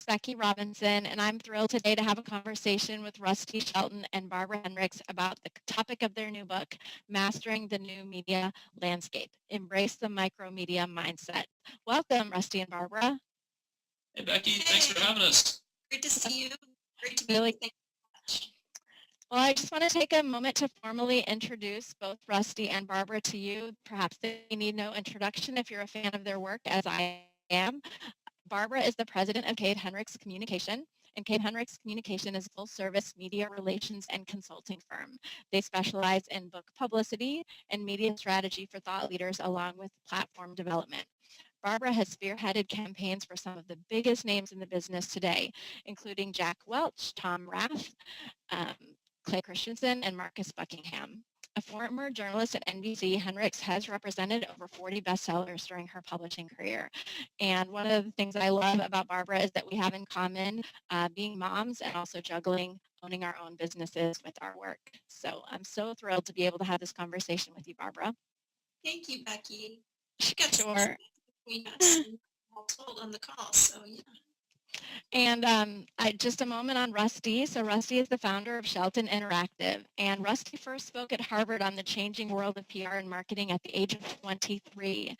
Becky Robinson, and I'm thrilled today to have a conversation with Rusty Shelton and Barbara Henricks about the topic of their new book, Mastering the New Media Landscape, Embrace the Micromedia Mindset. Welcome, Rusty and Barbara. Hey, Becky, thanks for having us. Great to see you. Great to be Really. here. Thank you so much. Well, I just want to take a moment to formally introduce both Rusty and Barbara to you. Perhaps they need no introduction if you're a fan of their work, as I am. Barbara is the president of Henricks Communication, and Henricks Communication is a full-service media relations and consulting firm. They specialize in book publicity and media strategy for thought leaders, along with platform development. Barbara has spearheaded campaigns for some of the biggest names in the business today, including Jack Welch, Tom Rath, Clay Christensen, and Marcus Buckingham. A former journalist at NBC, Henricks has represented over 40 bestsellers during her publishing career. And one of the things I love about Barbara is that we have in common being moms and also juggling owning our own businesses with our work. So I'm so thrilled to be able to have this conversation with you, Barbara. Thank you, Becky. She got Sure. between us and all told on the call, so yeah. And just a moment on Rusty. So Rusty is the founder of Shelton Interactive. And Rusty first spoke at Harvard on the changing world of PR and marketing at the age of 23.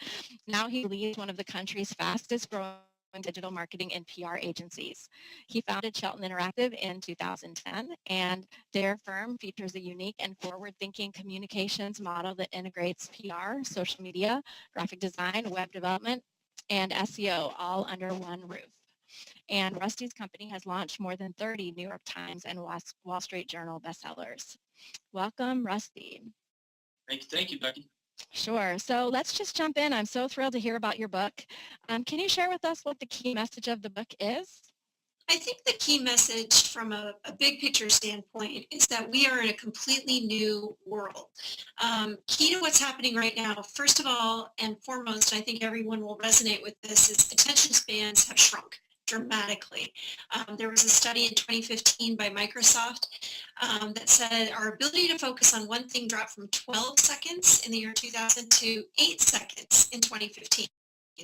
Now he leads one of the country's fastest growing digital marketing and PR agencies. He founded Shelton Interactive in 2010, and their firm features a unique and forward-thinking communications model that integrates PR, social media, graphic design, web development, and SEO all under one roof. And Rusty's company has launched more than 30 New York Times and Wall Street Journal bestsellers. Welcome, Rusty. Thank you, Becky. Sure. So let's just jump in. I'm so thrilled to hear about your book. Can you share with us what the key message of the book is? I think the key message from a big picture standpoint is that we are in a completely new world. Key to what's happening right now, first of all and foremost, I think everyone will resonate with this, is attention spans have shrunk dramatically. There was a study in 2015 by Microsoft that said our ability to focus on one thing dropped from 12 seconds in the year 2000 to 8 seconds in 2015.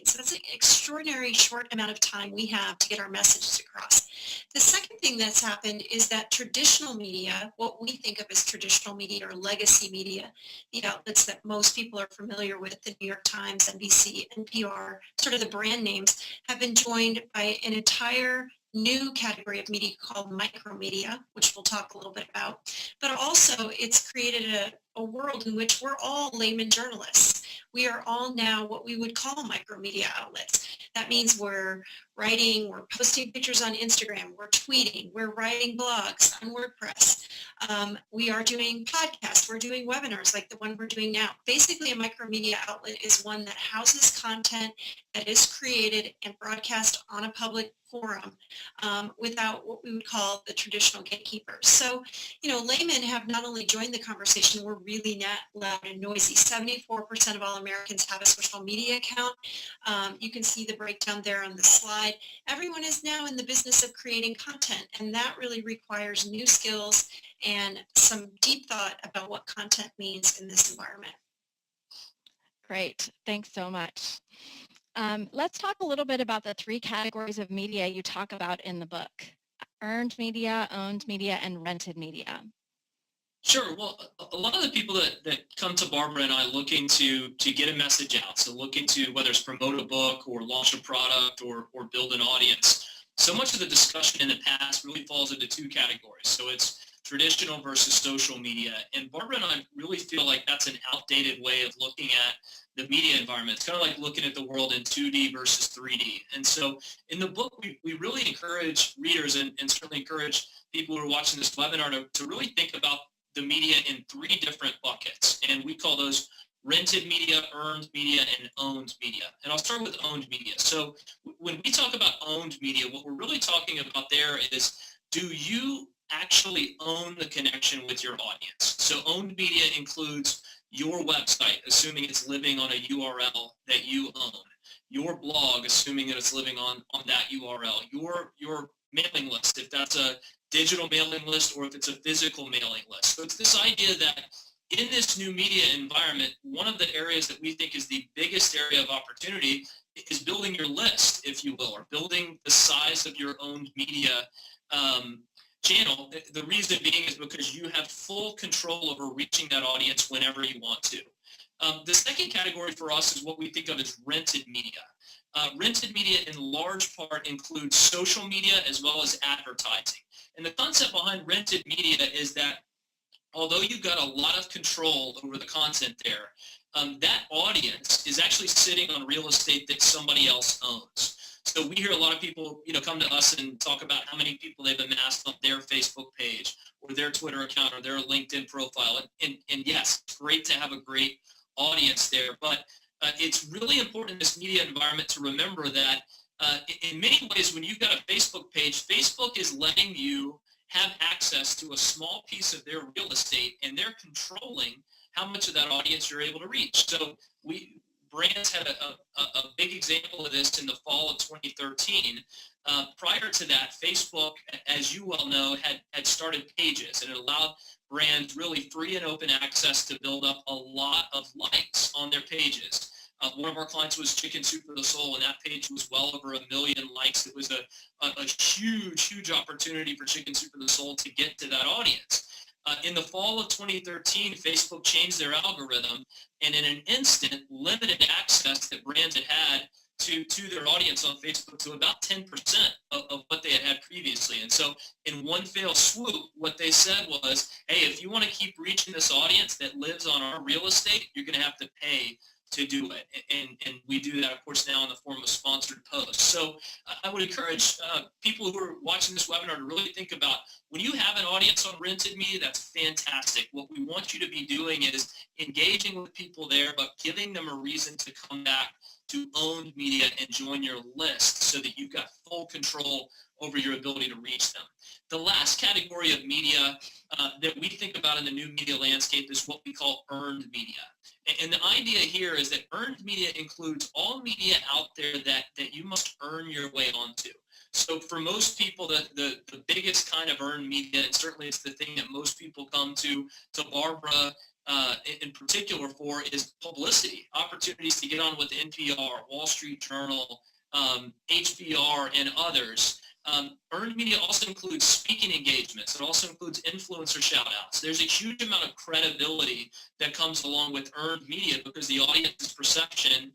So that's an extraordinary short amount of time we have to get our messages across. The second thing that's happened is that traditional media, what we think of as traditional media or legacy media, the outlets that most people are familiar with, the New York Times, NBC, NPR, sort of the brand names, have been joined by an entire new category of media called micromedia, which we'll talk a little bit about. But also it's created a world in which we're all layman journalists. We are all now what we would call micromedia outlets. That means we're writing, we're posting pictures on Instagram, we're tweeting, we're writing blogs on WordPress. We are doing podcasts, we're doing webinars like the one we're doing now. Basically, a micromedia outlet is one that houses content that is created and broadcast on a public forum without what we would call the traditional gatekeepers. So, laymen have not only joined the conversation, we're really loud and noisy. 74% of all Americans have a social media account. You can see the breakdown there on the slide. Everyone is now in the business of creating content, and that really requires new skills and some deep thought about what content means in this environment. Great. Thanks so much. Let's talk a little bit about the three categories of media you talk about in the book: earned media, owned media, and rented media. Sure. Well, a lot of the people that come to Barbara and I looking to get a message out, so looking to whether it's promote a book or launch a product or build an audience, so much of the discussion in the past really falls into two categories. So it's traditional versus social media. And Barbara and I really feel like that's an outdated way of looking at the media environment. It's kind of like looking at the world in 2D versus 3D. And so in the book, we really encourage readers and certainly encourage people who are watching this webinar to really think about the media in three different buckets. And we call those rented media, earned media, and owned media. And I'll start with owned media. So when we talk about owned media, what we're really talking about there is, do you actually own the connection with your audience? So owned media includes your website, assuming it's living on a URL that you own, your blog, assuming that it's living on that URL, your mailing list, if that's a digital mailing list or if it's a physical mailing list. So it's this idea that in this new media environment, one of the areas that we think is the biggest area of opportunity is building your list, if you will, or building the size of your own media channel. The reason being is because you have full control over reaching that audience whenever you want to. The second category for us is what we think of as rented media. Rented media in large part includes social media as well as advertising. And the concept behind rented media is that although you've got a lot of control over the content there, that audience is actually sitting on real estate that somebody else owns. So we hear a lot of people, come to us and talk about how many people they've amassed on their Facebook page or their Twitter account or their LinkedIn profile. And yes, it's great to have a great audience there, but it's really important in this media environment to remember that in many ways, when you've got a Facebook page, Facebook is letting you have access to a small piece of their real estate, and they're controlling how much of that audience you're able to reach. So brands had a big example of this in the fall of 2013. Prior to that, Facebook, as you well know, had started Pages, and it allowed brands really free and open access to build up a lot of likes on their pages. One of our clients was Chicken Soup for the Soul, and that page was well over 1 million likes. It was a huge opportunity for Chicken Soup for the Soul to get to that audience. In the fall of 2013, Facebook changed their algorithm, and in an instant, limited access that brands had to their audience on Facebook to about 10% of what they had previously. And so in one fell swoop, what they said was, hey, if you want to keep reaching this audience that lives on our real estate, you're going to have to pay to do it. And we do that, of course, now in the form of sponsored posts. So I would encourage people who are watching this webinar to really think about, when you have an audience on rented media, that's fantastic. What we want you to be doing is engaging with people there, but giving them a reason to come back to owned media and join your list so that you've got full control over your ability to reach them. The last category of media that we think about in the new media landscape is what we call earned media. And the idea here is that earned media includes all media out there that you must earn your way onto. So for most people, the biggest kind of earned media, and certainly it's the thing that most people come to Barbara in particular for, is publicity, opportunities to get on with NPR, Wall Street Journal, HBR, and others. Earned media also includes speaking engagements. It also includes influencer shout-outs. There's a huge amount of credibility that comes along with earned media because the audience's perception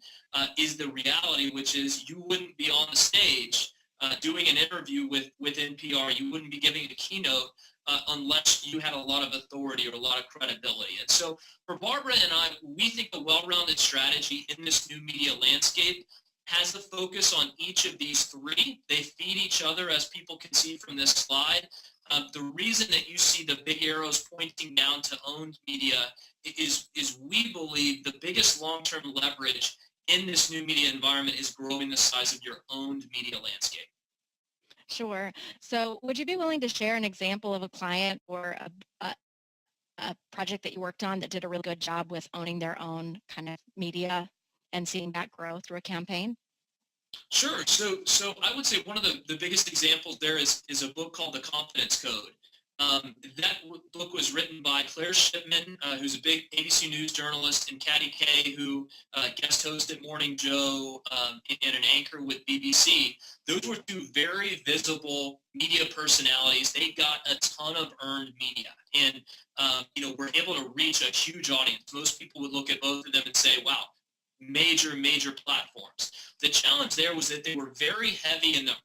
is the reality, which is you wouldn't be on the stage doing an interview with NPR. You wouldn't be giving a keynote unless you had a lot of authority or a lot of credibility. And so for Barbara and I, we think a well-rounded strategy in this new media landscape has the focus on each of these three. They feed each other, as people can see from this slide. The reason that you see the big arrows pointing down to owned media is we believe the biggest long-term leverage in this new media environment is growing the size of your owned media landscape. Sure. So would you be willing to share an example of a client or a project that you worked on that did a really good job with owning their own kind of media and seeing that grow through a campaign? Sure. So I would say one of the biggest examples there is a book called The Confidence Code. That book was written by Claire Shipman, who's a big ABC News journalist, and Katty Kay, who guest hosted Morning Joe and an anchor with BBC. Those were two very visible media personalities. They got a ton of earned media, and were able to reach a huge audience. Most people would look at both of them and say, wow, major platforms. The challenge there was that they were very heavy in the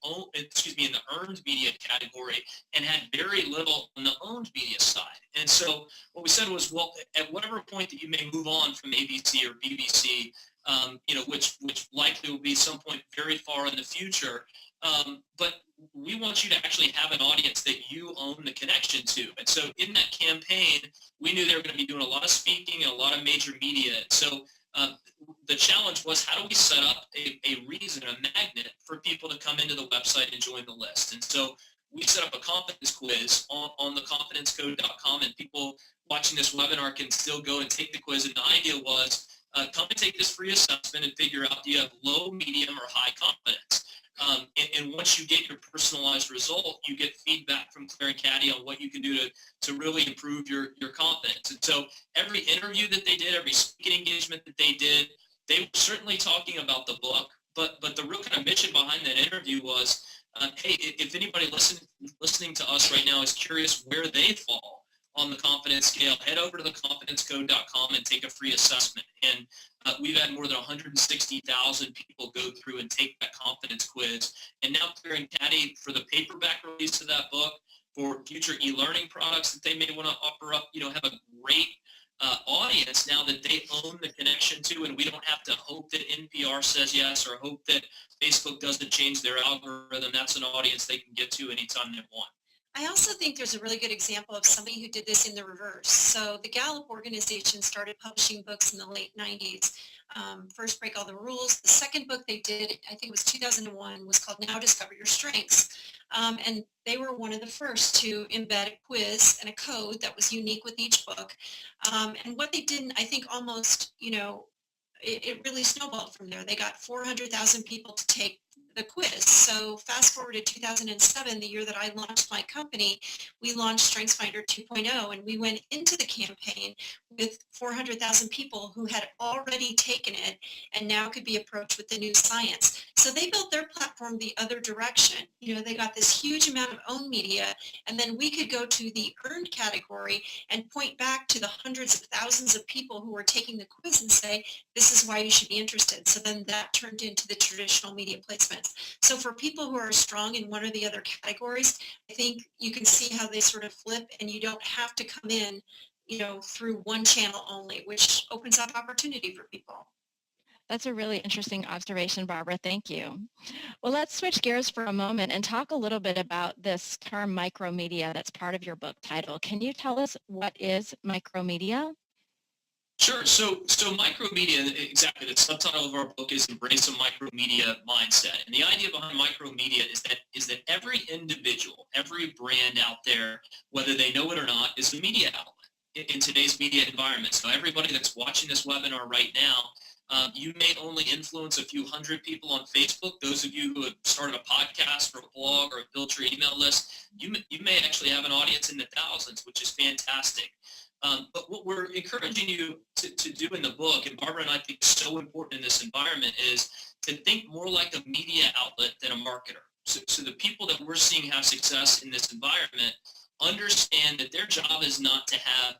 earned media category and had very little on the owned media side. And so what we said was, well, at whatever point that you may move on from ABC or BBC, which likely will be some point very far in the future, but we want you to actually have an audience that you own the connection to. And so in that campaign, we knew they were going to be doing a lot of speaking and a lot of major media. So the challenge was, how do we set up a reason, a magnet for people to come into the website and join the list? And so we set up a confidence quiz on theconfidencecode.com, and people watching this webinar can still go and take the quiz. And the idea was, come and take this free assessment and figure out, do you have low, medium, or high confidence? And once you get your personalized result, you get feedback from Claire and Katty on what you can do to really improve your confidence. And so every interview that they did, every speaking engagement that they did, they were certainly talking about the book, but the real kind of mission behind that interview was, hey, if anybody listening to us right now is curious where they fall on the confidence scale, head over to theconfidencecode.com and take a free assessment. And we've had more than 160,000 people go through and take that confidence quiz. And now clearing caddy for the paperback release of that book, for future e-learning products that they may want to offer up, have a great audience now that they own the connection to, and we don't have to hope that NPR says yes or hope that Facebook doesn't change their algorithm. That's an audience they can get to anytime they want. I also think there's a really good example of somebody who did this in the reverse. So the Gallup organization started publishing books in the late 90s. First, Break All the Rules. The second book they did, I think it was 2001, was called Now Discover Your Strengths. And they were one of the first to embed a quiz and a code that was unique with each book. And what they did, I think almost, it really snowballed from there. They got 400,000 people to take the quiz. So fast forward to 2007, the year that I launched my company, we launched StrengthsFinder 2.0, and we went into the campaign with 400,000 people who had already taken it and now could be approached with the new science. So they built their platform the other direction. They got this huge amount of owned media, and then we could go to the earned category and point back to the hundreds of thousands of people who were taking the quiz and say, this is why you should be interested. So then that turned into the traditional media placements. So for people who are strong in one or the other categories, I think you can see how they sort of flip, and you don't have to come in, through one channel only, which opens up opportunity for people. That's a really interesting observation, Barbara. Thank you. Well, let's switch gears for a moment and talk a little bit about this term micromedia that's part of your book title. Can you tell us what is micromedia? Sure. So micromedia, exactly. The subtitle of our book is Embrace a Micromedia Mindset. And the idea behind micromedia is that every individual, every brand out there, whether they know it or not, is a media outlet in today's media environment. So everybody that's watching this webinar right now, you may only influence a few hundred people on Facebook. Those of you who have started a podcast or a blog or have built your email list, you may actually have an audience in the thousands, which is fantastic. But what we're encouraging you to do in the book, and Barbara and I think is so important in this environment, is to think more like a media outlet than a marketer. So the people that we're seeing have success in this environment understand that their job is not to have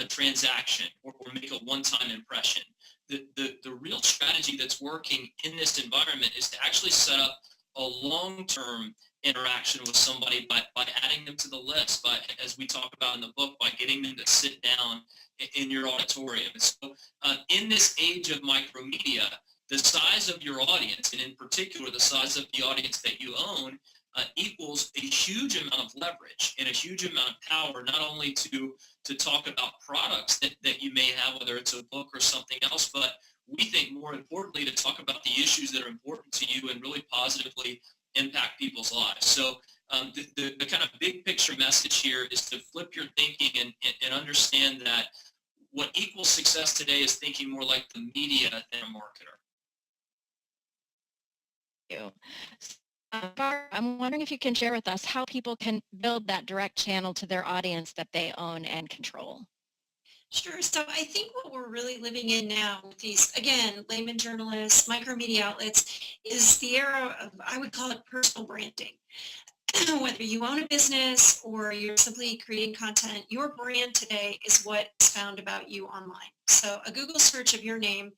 a transaction or make a one-time impression. The real strategy that's working in this environment is to actually set up a long-term interaction with somebody by adding them to the list, by, as we talk about in the book, by getting them to sit down in your auditorium. And so in this age of micromedia, the size of your audience, and in particular the size of the audience that you own, equals a huge amount of leverage and a huge amount of power, not only to talk about products that you may have, whether it's a book or something else, but we think more importantly to talk about the issues that are important to you and really positively impact people's lives. So the kind of big picture message here is to flip your thinking and understand that what equals success today is thinking more like the media than a marketer. Thank you. Barbara, I'm wondering if you can share with us how people can build that direct channel to their audience that they own and control. Sure. So I think what we're really living in now with these, again, layman journalists, micromedia outlets, is the era of, I would call it personal branding. Whether you own a business or you're simply creating content, your brand today is what is found about you online. So a Google search of your name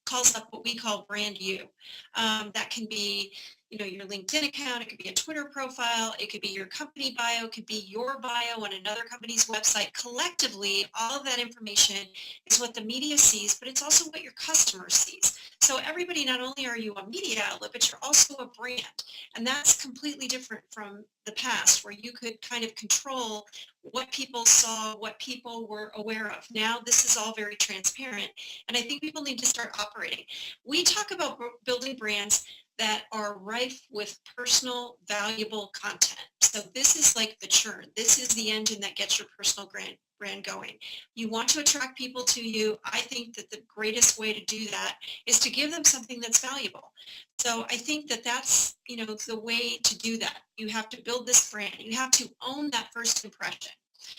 calls up what we call brand you. That can be your LinkedIn account, it could be a Twitter profile, it could be your company bio, it could be your bio on another company's website. Collectively, all of that information is what the media sees, but it's also what your customer sees. So everybody, not only are you a media outlet, but you're also a brand. And that's completely different from the past, where you could kind of control what people saw, what people were aware of. Now this is all very transparent, and I think people need to start operating. We talk about building brands that are rife with personal, valuable content. So this is like the churn. This is the engine that gets your personal brand going. You want to attract people to you. I think that the greatest way to do that is to give them something that's valuable. So I think that that's, the way to do that. You have to build this brand. You have to own that first impression.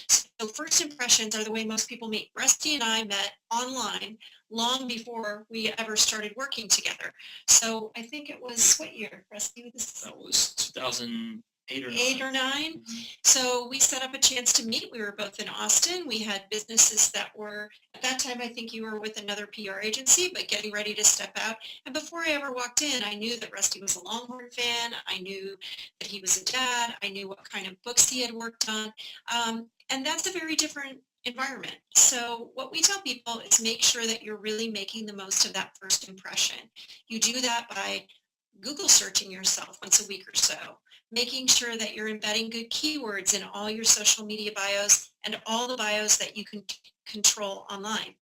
So So first impressions are the way most people meet. Rusty and I met online long before we ever started working together. So I think it was, what year, Rusty? That was 2008 or 9. 8 or 9. Mhm. So we set up a chance to meet. We were both in Austin. We had businesses that were, at that time, I think you were with another PR agency, but getting ready to step out. And before I ever walked in, I knew that Rusty was a Longhorn fan. I knew that he was a dad. I knew what kind of books he had worked on. And that's a very different environment. So what we tell people is make sure that you're really making the most of that first impression. You do that by Google searching yourself once a week or so, making sure that you're embedding good keywords in all your social media bios and all the bios that you can control online.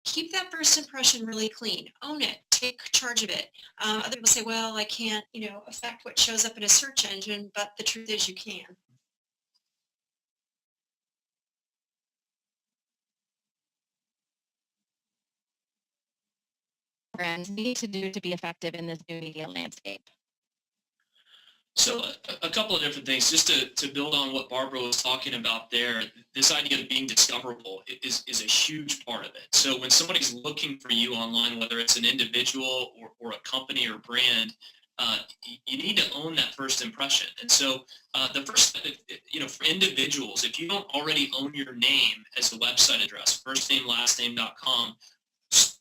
Keep that first impression really clean. Own it. Take charge of it. Other people say, well, I can't, affect what shows up in a search engine, but the truth is you can. Brands need to do to be effective in this new media landscape? So a couple of different things, just to build on what Barbara was talking about there, this idea of being discoverable is a huge part of it. So when somebody's looking for you online, whether it's an individual or a company or brand, you need to own that first impression. And so the first, for individuals, if you don't already own your name as a website address, firstnamelastname.com,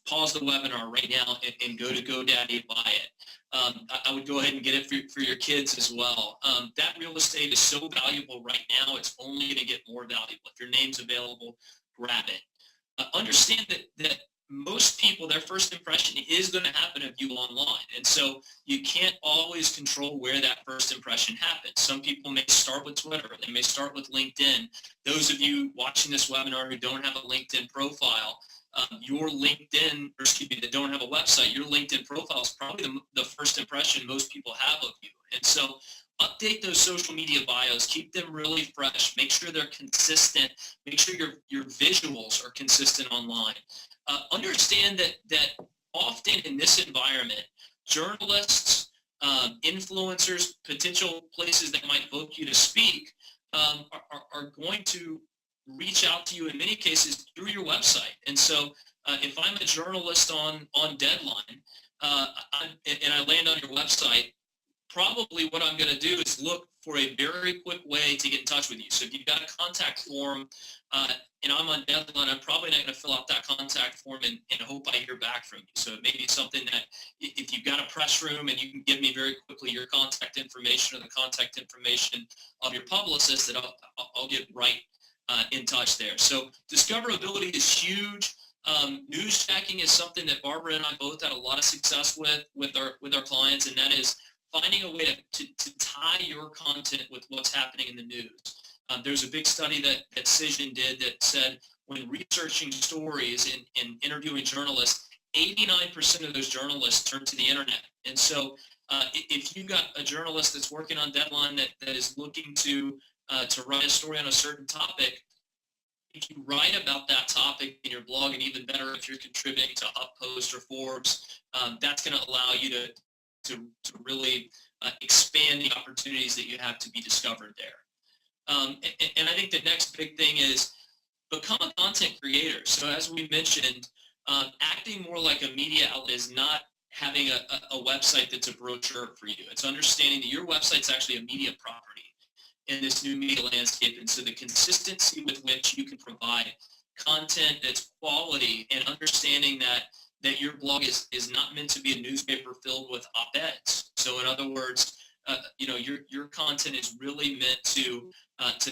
pause the webinar right now and go to GoDaddy and buy it. I would go ahead and get it for your kids as well. That real estate is so valuable right now, it's only going to get more valuable. If your name's available, grab it. Understand that most people, their first impression is going to happen of you online. And so you can't always control where that first impression happens. Some people may start with Twitter. They may start with LinkedIn. Those of you watching this webinar who don't have a LinkedIn profile, your LinkedIn, that don't have a website, your LinkedIn profile is probably the first impression most people have of you. And so update those social media bios, keep them really fresh, make sure they're consistent, make sure your visuals are consistent online. Understand that often in this environment, journalists, influencers, potential places that might book you to speak are going to reach out to you in many cases through your website. And so if I'm a journalist on Deadline and I land on your website, probably what I'm going to do is look for a very quick way to get in touch with you. So if you've got a contact form and I'm on Deadline, I'm probably not going to fill out that contact form and hope I hear back from you. So it may be something that if you've got a press room and you can give me very quickly your contact information or the contact information of your publicist, that I'll get right in touch there. So discoverability is huge. News jacking is something that Barbara and I both had a lot of success with our clients, and that is finding a way to tie your content with what's happening in the news. There's a big study that Cision did that said when researching stories and interviewing journalists, 89% of those journalists turn to the internet. And so if you've got a journalist that's working on Deadline that is looking to write a story on a certain topic, if you write about that topic in your blog, and even better if you're contributing to HuffPost or Forbes, that's going to allow you to really expand the opportunities that you have to be discovered there. And I think the next big thing is become a content creator. So as we mentioned, acting more like a media outlet is not having a website that's a brochure for you. It's understanding that your website's actually a media property in this new media landscape. And so the consistency with which you can provide content that's quality, and understanding that your blog is not meant to be a newspaper filled with op-eds. So in other words, your content is really meant to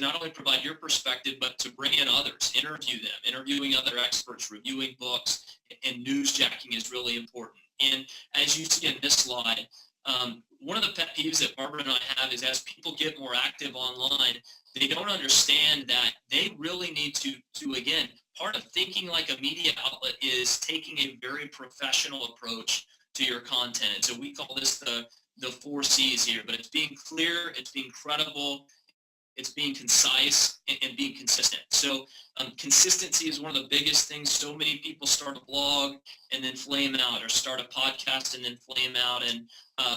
not only provide your perspective, but to bring in others, interview them, interviewing other experts, reviewing books, and newsjacking is really important. And as you see in this slide, one of the pet peeves that Barbara and I have is as people get more active online, they don't understand that they really need to again, part of thinking like a media outlet is taking a very professional approach to your content. So we call this the 4 C's here, but it's being clear, it's being credible, it's being concise, and being consistent. So consistency is one of the biggest things. So many people start a blog and then flame out, or start a podcast and then flame out. And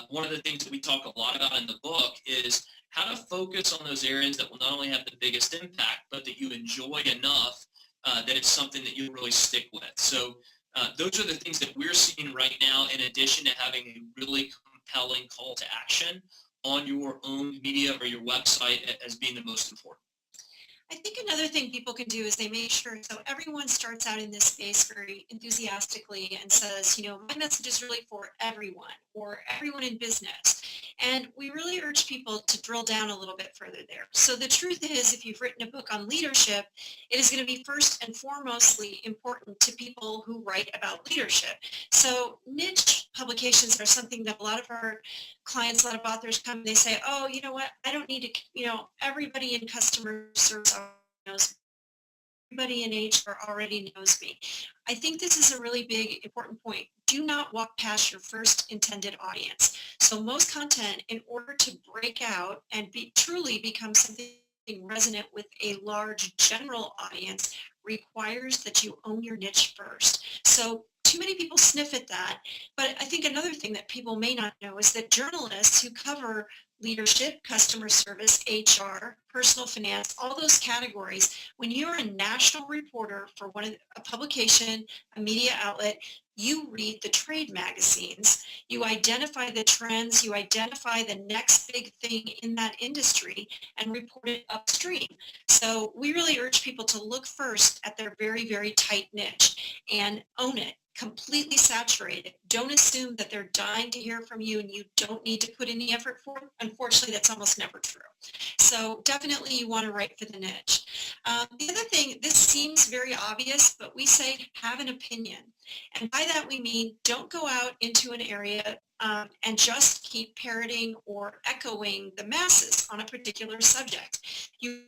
one of the things that we talk a lot about in the book is how to focus on those areas that will not only have the biggest impact, but that you enjoy enough that it's something that you'll really stick with. So those are the things that we're seeing right now, in addition to having a really compelling call to action on your own media or your website as being the most important. I think another thing people can do is they make sure, so everyone starts out in this space very enthusiastically and says, my message is really for everyone or everyone in business. And we really urge people to drill down a little bit further there. So the truth is, if you've written a book on leadership, it is going to be first and foremostly important to people who write about leadership. So niche publications are something that a lot of our clients, a lot of authors come and they say, oh, you know what, I don't need to, everybody in customer service knows me. Everybody in HR already knows me. I think this is a really big, important point. Do not walk past your first intended audience. So most content, in order to break out and truly become something resonant with a large general audience, requires that you own your niche first. So too many people sniff at that. But I think another thing that people may not know is that journalists who cover leadership, customer service, HR, personal finance, all those categories, when you're a national reporter for a publication, a media outlet, you read the trade magazines, you identify the trends, you identify the next big thing in that industry and report it upstream. So we really urge people to look first at their very, very tight niche and own it. Completely saturated. Don't assume that they're dying to hear from you and you don't need to put any effort for it. Unfortunately, that's almost never true. So definitely you want to write for the niche. The other thing, this seems very obvious, but we say have an opinion. And by that we mean don't go out into an area and just keep parroting or echoing the masses on a particular subject. You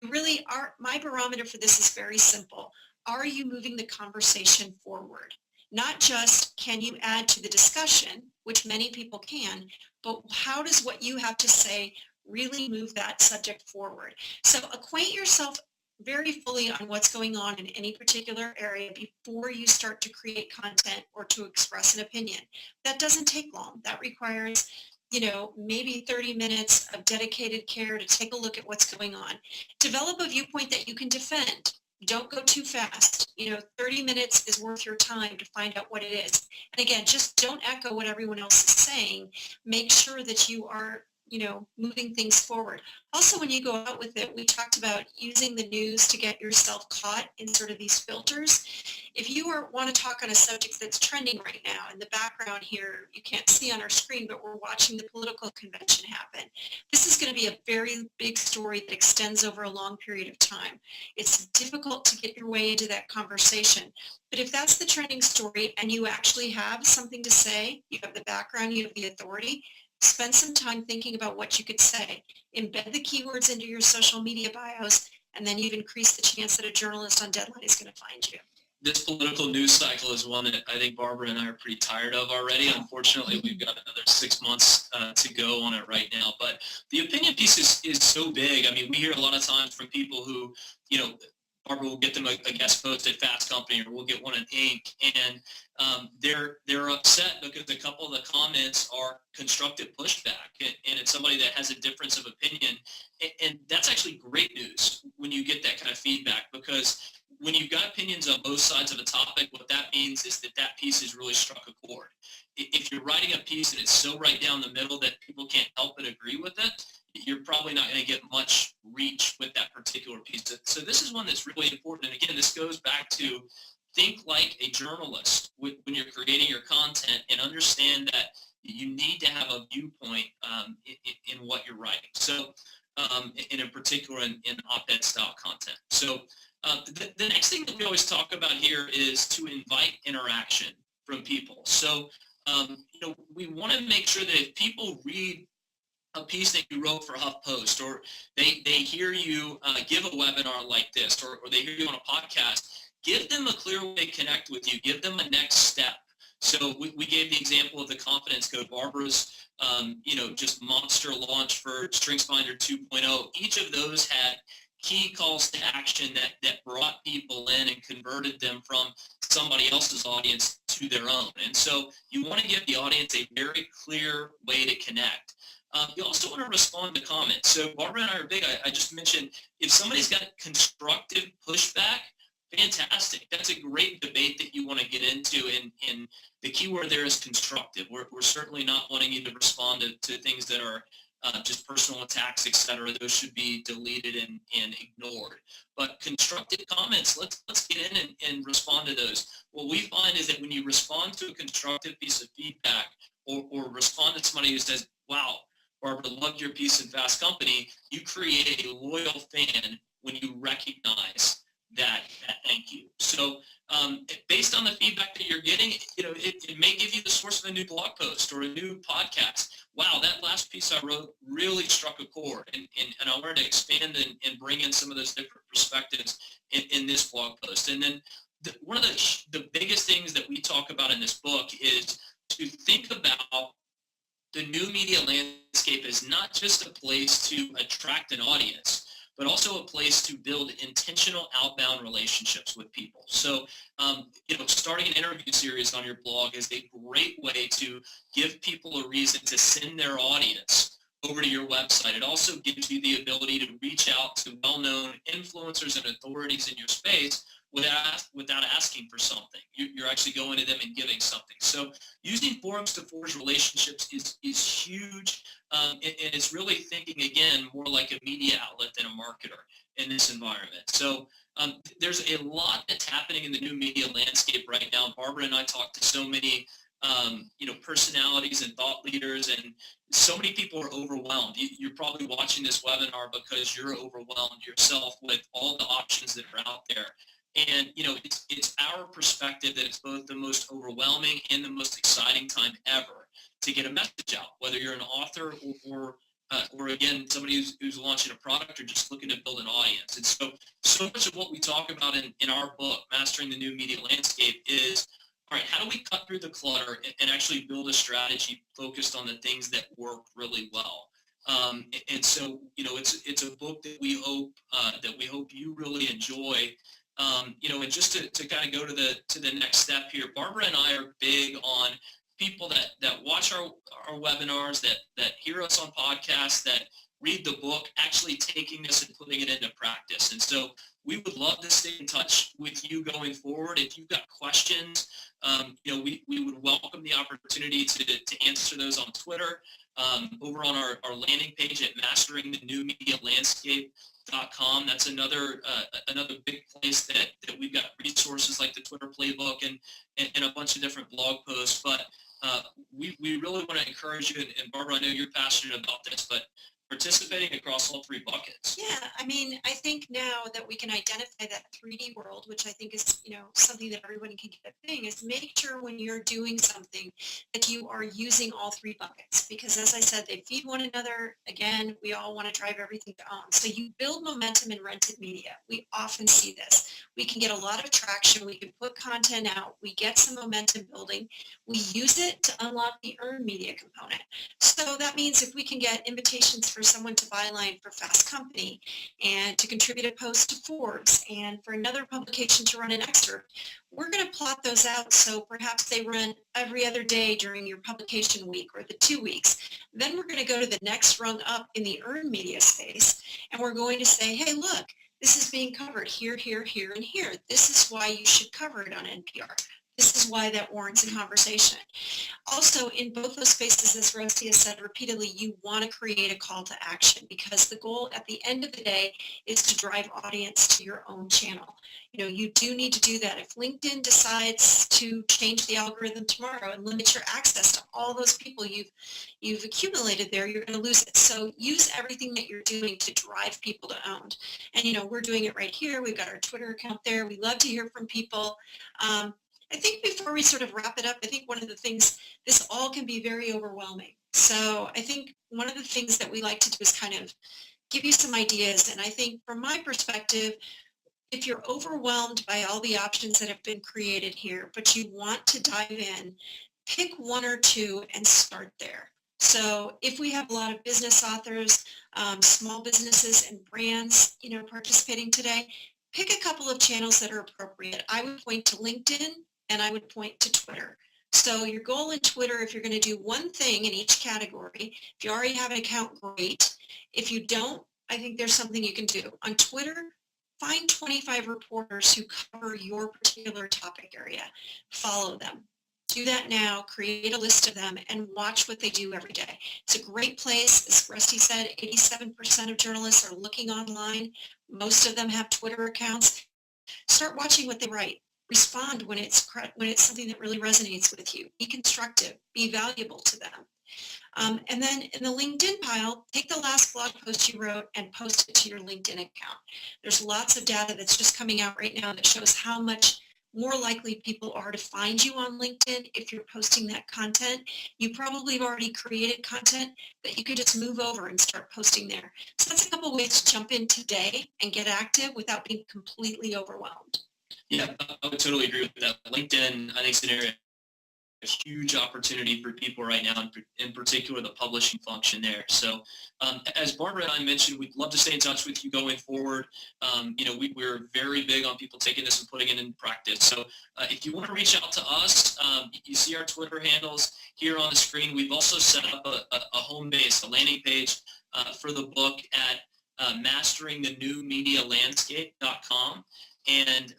really are, my barometer for this is very simple. Are you moving the conversation forward? Not just can you add to the discussion, which many people can, but how does what you have to say really move that subject forward? So acquaint yourself very fully on what's going on in any particular area before you start to create content or to express an opinion. That doesn't take long. That requires maybe 30 minutes of dedicated care to take a look at what's going on. Develop a viewpoint that you can defend. Don't go too fast. 30 minutes is worth your time to find out what it is. And again, just don't echo what everyone else is saying. Make sure that you are, moving things forward. Also, when you go out with it, we talked about using the news to get yourself caught in sort of these filters. If you want to talk on a subject that's trending right now, in the background here, you can't see on our screen, but we're watching the political convention happen. This is going to be a very big story that extends over a long period of time. It's difficult to get your way into that conversation. But if that's the trending story and you actually have something to say, you have the background, you have the authority, spend some time thinking about what you could say. Embed the keywords into your social media bios, and then you've increased the chance that a journalist on Deadline is going to find you. This political news cycle is one that I think Barbara and I are pretty tired of already. Unfortunately, we've got another 6 months to go on it right now. But the opinion piece is so big. I mean, we hear a lot of times from people who, Barbara will get them a guest post at Fast Company, or we'll get one in Inc. And they're upset because a couple of the comments are constructive pushback, and it's somebody that has a difference of opinion. And that's actually great news when you get that kind of feedback, because when you've got opinions on both sides of a topic, what that means is that piece has really struck a chord. If you're writing a piece and it's so right down the middle that people can't help but agree with it, you're probably not going to get much reach with that particular piece. So this is one that's really important. And again, this goes back to think like a journalist when you're creating your content, and understand that you need to have a viewpoint in what you're writing. So in particular in op-ed style content. So the next thing that we always talk about here is to invite interaction from people. So we want to make sure that if people read a piece that you wrote for HuffPost, or they hear you give a webinar like this, or they hear you on a podcast, give them a clear way to connect with you. Give them a next step. So we gave the example of the confidence code. Barbara's, just monster launch for StrengthsFinder 2.0. Each of those had key calls to action that brought people in and converted them from somebody else's audience to their own. And so you want to give the audience a very clear way to connect. You also want to respond to comments. So Barbara and I are big. I just mentioned if somebody's got constructive pushback, fantastic. That's a great debate that you want to get into. And the key word there is constructive. We're certainly not wanting you to respond to things that are just personal attacks, etc. Those should be deleted and ignored. But constructive comments, let's get in and respond to those. What we find is that when you respond to a constructive piece of feedback or respond to somebody who says, wow, Barbara, love your piece in Fast Company, you create a loyal fan when you recognize that thank you. So based on the feedback that you're getting, it may give you the source of a new blog post or a new podcast. Wow, that last piece I wrote really struck a chord, and I wanted to expand and bring in some of those different perspectives in this blog post. And then one of the biggest things that we talk about in this book is to think about the new media landscape as not just a place to attract an audience, but also a place to build intentional outbound relationships with people. So, starting an interview series on your blog is a great way to give people a reason to send their audience over to your website. It also gives you the ability to reach out to well-known influencers and authorities in your space without asking for something. You're actually going to them and giving something. So using forums to forge relationships is huge, and it's really thinking, again, more like a media outlet than a marketer in this environment. So there's a lot that's happening in the new media landscape right now. Barbara and I talk to so many personalities and thought leaders, and so many people are overwhelmed. You're probably watching this webinar because you're overwhelmed yourself with all the options that are out there. And, it's our perspective that it's both the most overwhelming and the most exciting time ever to get a message out, whether you're an author or again, somebody who's launching a product or just looking to build an audience. And so much of what we talk about in our book, Mastering the New Media Landscape, is, all right, how do we cut through the clutter and actually build a strategy focused on the things that work really well? And so, it's a book that we hope you really enjoy. And just to kind of go to the next step here, Barbara and I are big on people that watch our webinars, that hear us on podcasts, that read the book, actually taking this and putting it into practice. And so we would love to stay in touch with you going forward. If you've got questions, we would welcome the opportunity to answer those on Twitter, over on our landing page at masteringthenewmedialandscape.com. That's another big place that we've got resources like the Twitter playbook and a bunch of different blog posts. But we really want to encourage you, and Barbara, I know you're passionate about this, but participating across all three buckets. Yeah, I think now that we can identify that 3D world, which I think is, something that everybody can get a thing, is make sure when you're doing something that you are using all three buckets. Because as I said, they feed one another. Again, we all want to drive everything to own. So you build momentum in rented media. We often see this. We can get a lot of traction. We can put content out. We get some momentum building. We use it to unlock the earned media component. So that means if we can get invitations for someone to byline for Fast Company and to contribute a post to Forbes and for another publication to run an excerpt, we're going to plot those out so perhaps they run every other day during your publication week or the 2 weeks. Then we're going to go to the next rung up in the earned media space, and we're going to say, hey, look, this is being covered here, here, here, and here. This is why you should cover it on NPR. This is why that warrants a conversation. Also, in both those spaces, as Rusty has said repeatedly, you want to create a call to action, because the goal at the end of the day is to drive audience to your own channel. You do need to do that. If LinkedIn decides to change the algorithm tomorrow and limit your access to all those people you've accumulated there, you're going to lose it. So use everything that you're doing to drive people to owned. And, we're doing it right here. We've got our Twitter account there. We love to hear from people. I think before we sort of wrap it up, I think one of the things, this all can be very overwhelming. So I think one of the things that we like to do is kind of give you some ideas. And I think from my perspective, if you're overwhelmed by all the options that have been created here, but you want to dive in, pick one or two and start there. So if we have a lot of business authors, small businesses and brands, participating today, pick a couple of channels that are appropriate. I would point to LinkedIn and I would point to Twitter. So your goal in Twitter, if you're going to do one thing in each category, if you already have an account, great. If you don't, I think there's something you can do. On Twitter, find 25 reporters who cover your particular topic area. Follow them. Do that now, create a list of them, and watch what they do every day. It's a great place. As Rusty said, 87% of journalists are looking online. Most of them have Twitter accounts. Start watching what they write. Respond when it's something that really resonates with you. Be constructive. Be valuable to them. And then in the LinkedIn pile, take the last blog post you wrote and post it to your LinkedIn account. There's lots of data that's just coming out right now that shows how much more likely people are to find you on LinkedIn if you're posting that content. You probably have already created content that you could just move over and start posting there. So that's a couple ways to jump in today and get active without being completely overwhelmed. Yeah, I would totally agree with that. LinkedIn, I think, is an area, a huge opportunity for people right now, in particular the publishing function there. So as Barbara and I mentioned, we'd love to stay in touch with you going forward. We're very big on people taking this and putting it in practice. So if you want to reach out to us, you see our Twitter handles here on the screen. We've also set up a home base, a landing page for the book at masteringthenewmedialandscape.com. And,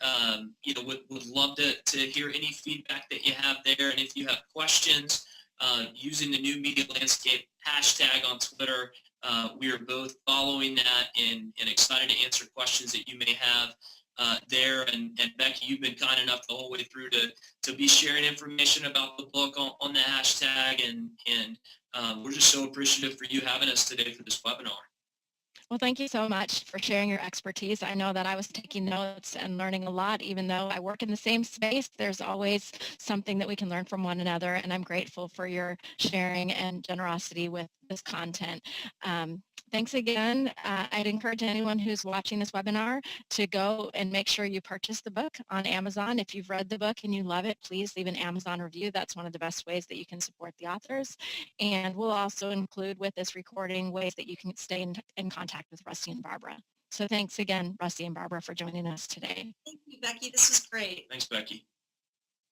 would love to hear any feedback that you have there. And if you have questions using the New Media Landscape hashtag on Twitter, we are both following that and excited to answer questions that you may have there. And Becky, you've been kind enough the whole way through to be sharing information about the book on the hashtag. And we're just so appreciative for you having us today for this webinar. Well, thank you so much for sharing your expertise. I know that I was taking notes and learning a lot. Even though I work in the same space, there's always something that we can learn from one another, and I'm grateful for your sharing and generosity with this content. Thanks again. I'd encourage anyone who's watching this webinar to go and make sure you purchase the book on Amazon. If you've read the book and you love it, please leave an Amazon review. That's one of the best ways that you can support the authors. And we'll also include with this recording ways that you can stay in contact with Rusty and Barbara. So thanks again, Rusty and Barbara, for joining us today. Thank you, Becky. This was great. Thanks, Becky.